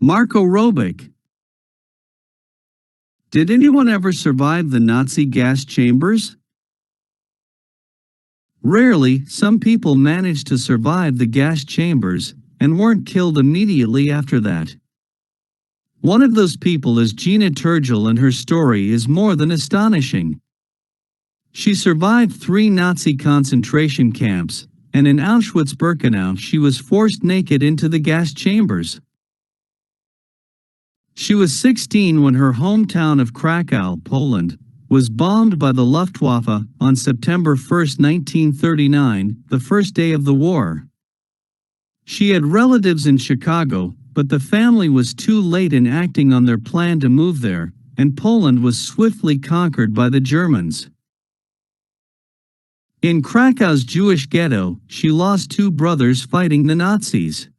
Marco Robic. Did anyone ever survive the Nazi gas chambers? Rarely. Some people managed to survive the gas chambers and weren't killed immediately after that. One of those people is Gena Turgel, and her story is more than astonishing. She survived 3 Nazi concentration camps, and in Auschwitz-Birkenau she was forced naked into the gas chambers. She was 16 when her hometown of Krakow, Poland, was bombed by the Luftwaffe on September 1, 1939, the first day of the war. She had relatives in Chicago, but the family was too late in acting on their plan to move there, and Poland was swiftly conquered by the Germans. In Krakow's Jewish ghetto, she lost 2 brothers fighting the Nazis.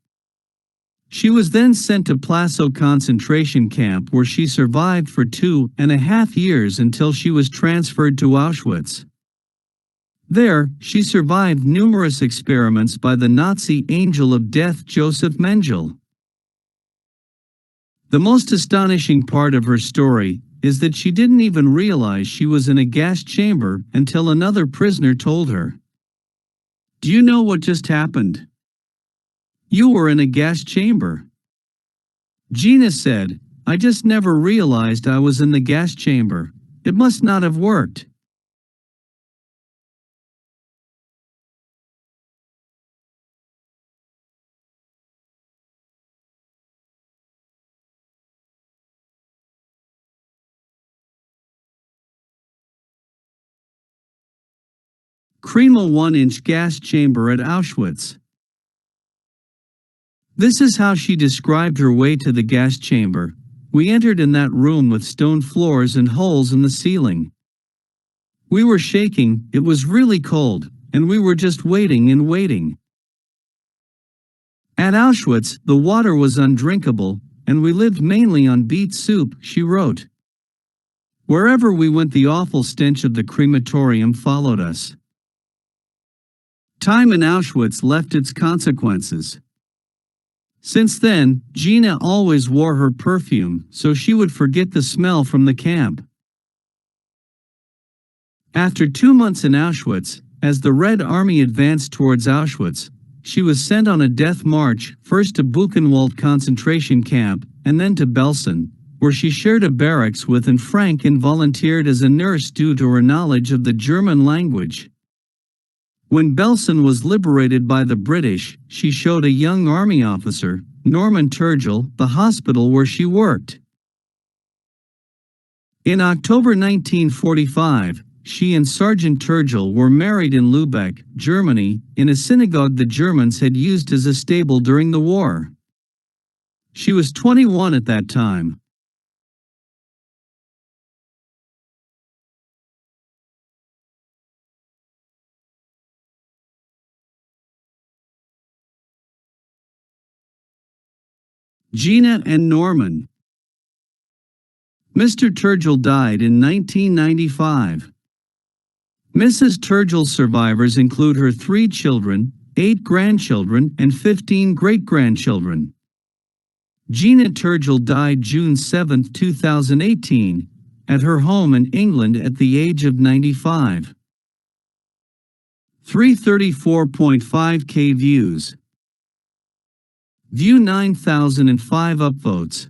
She was then sent to Plazow concentration camp, where she survived for 2.5 years until she was transferred to Auschwitz. There, she survived numerous experiments by the Nazi angel of death Joseph Mengele. The most astonishing part of her story is that she didn't even realize she was in a gas chamber until another prisoner told her. "Do you know what just happened? You were in a gas chamber." Gena said, "I just never realized I was in the gas chamber. It must not have worked." Kreml 1-inch gas chamber at Auschwitz. This is how she described her way to the gas chamber. "We entered in that room with stone floors and holes in the ceiling. We were shaking, it was really cold, and we were just waiting and waiting. At Auschwitz, the water was undrinkable, and we lived mainly on beet soup," she wrote. "Wherever we went, the awful stench of the crematorium followed us." Time in Auschwitz left its consequences. Since then, Gena always wore her perfume so she would forget the smell from the camp. After 2 months in Auschwitz, as the Red Army advanced towards Auschwitz, she was sent on a death march, first to Buchenwald concentration camp, and then to Belsen, where she shared a barracks with Anne Frank and volunteered as a nurse due to her knowledge of the German language. When Belsen was liberated by the British, she showed a young army officer, Gena Turgel, the hospital where she worked. In October 1945, she and Sergeant Turgel were married in Lübeck, Germany, in a synagogue the Germans had used as a stable during the war. She was 21 at that time. Gena and Norman. Mr. Turgel died in 1995. Mrs. Turgel's survivors include her 3 children, 8 grandchildren, and 15 great-grandchildren. Gena Turgel died June 7, 2018, at her home in England at the age of 95. 334.5K views. View 9,005 upvotes.